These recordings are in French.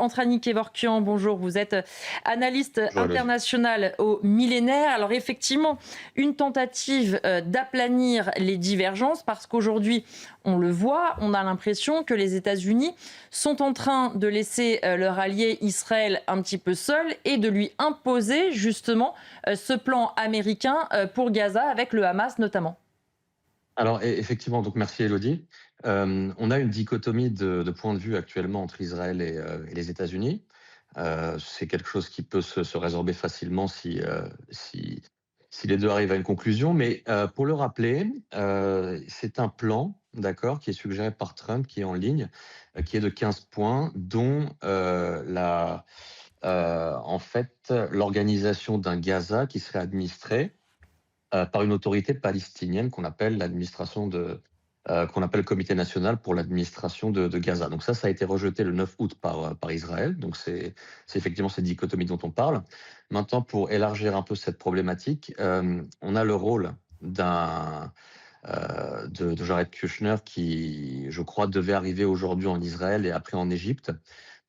Antrani Kevorkian, bonjour, vous êtes analyste Bonjour Elodie. international au millénaire. Alors effectivement, une tentative d'aplanir les divergences parce qu'aujourd'hui, on le voit, on a l'impression que les États-Unis sont en train de laisser leur allié Israël un petit peu seul et de lui imposer justement ce plan américain pour Gaza avec le Hamas notamment. Alors effectivement, donc merci Elodie. On a une dichotomie de points de vue actuellement entre Israël et les États-Unis. C'est quelque chose qui peut se résorber facilement si les deux arrivent à une conclusion. Mais pour le rappeler, c'est un plan, d'accord, qui est suggéré par Trump, qui est en ligne, qui est de 15 points, dont en fait, l'organisation d'un Gaza qui serait administré par une autorité palestinienne qu'on appelle qu'on appelle le Comité national pour l'administration de Gaza. Donc ça a été rejeté le 9 août par Israël. Donc c'est effectivement cette dichotomie dont on parle. Maintenant, pour élargir un peu cette problématique, on a le rôle de Jared Kushner qui, je crois, devait arriver aujourd'hui en Israël et après en Égypte.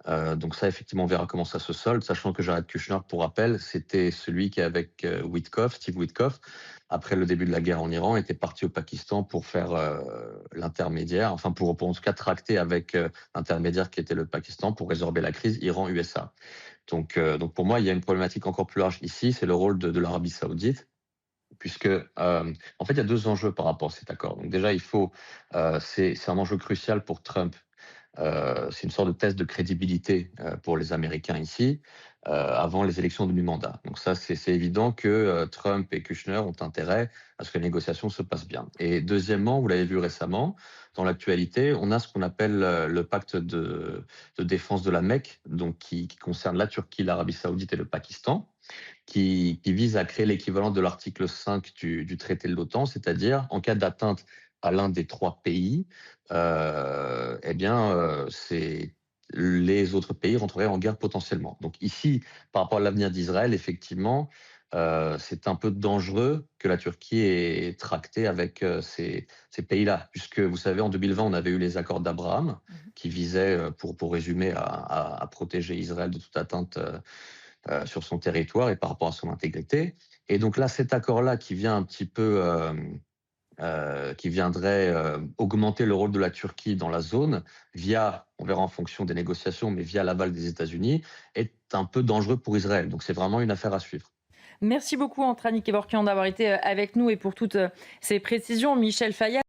Donc ça, effectivement, on verra comment ça se solde, sachant que Jared Kushner, pour rappel, c'était celui qui, avec Steve Witkoff, après le début de la guerre en Iran, était parti au Pakistan pour faire l'intermédiaire, enfin pour en tout cas tracter avec l'intermédiaire qui était le Pakistan pour résorber la crise Iran-USA. Donc pour moi, il y a une problématique encore plus large ici, c'est le rôle de l'Arabie saoudite, puisque en fait, il y a deux enjeux par rapport à cet accord. Donc déjà, c'est un enjeu crucial pour Trump. C'est une sorte de test de crédibilité pour les Américains ici, avant les élections de mi-mandat. Donc ça, c'est évident que Trump et Kushner ont intérêt à ce que les négociations se passent bien. Et deuxièmement, vous l'avez vu récemment, dans l'actualité, on a ce qu'on appelle le pacte de défense de la Mecque, donc qui concerne la Turquie, l'Arabie saoudite et le Pakistan, qui vise à créer l'équivalent de l'article 5 du traité de l'OTAN, c'est-à-dire en cas d'atteinte à l'un des trois pays, les autres pays rentreraient en guerre potentiellement. Donc ici, par rapport à l'avenir d'Israël, effectivement, c'est un peu dangereux que la Turquie ait tracté avec ces pays-là, puisque vous savez, en 2020, on avait eu les accords d'Abraham qui visaient, pour résumer, à protéger Israël de toute atteinte sur son territoire et par rapport à son intégrité. Et donc là, cet accord-là qui vient un petit peu qui viendrait augmenter le rôle de la Turquie dans la zone via, on verra en fonction des négociations, mais via l'aval des États-Unis, est un peu dangereux pour Israël. Donc c'est vraiment une affaire à suivre. Merci beaucoup Antrani Kevorkian d'avoir été avec nous et pour toutes ces précisions. Michel Fayet.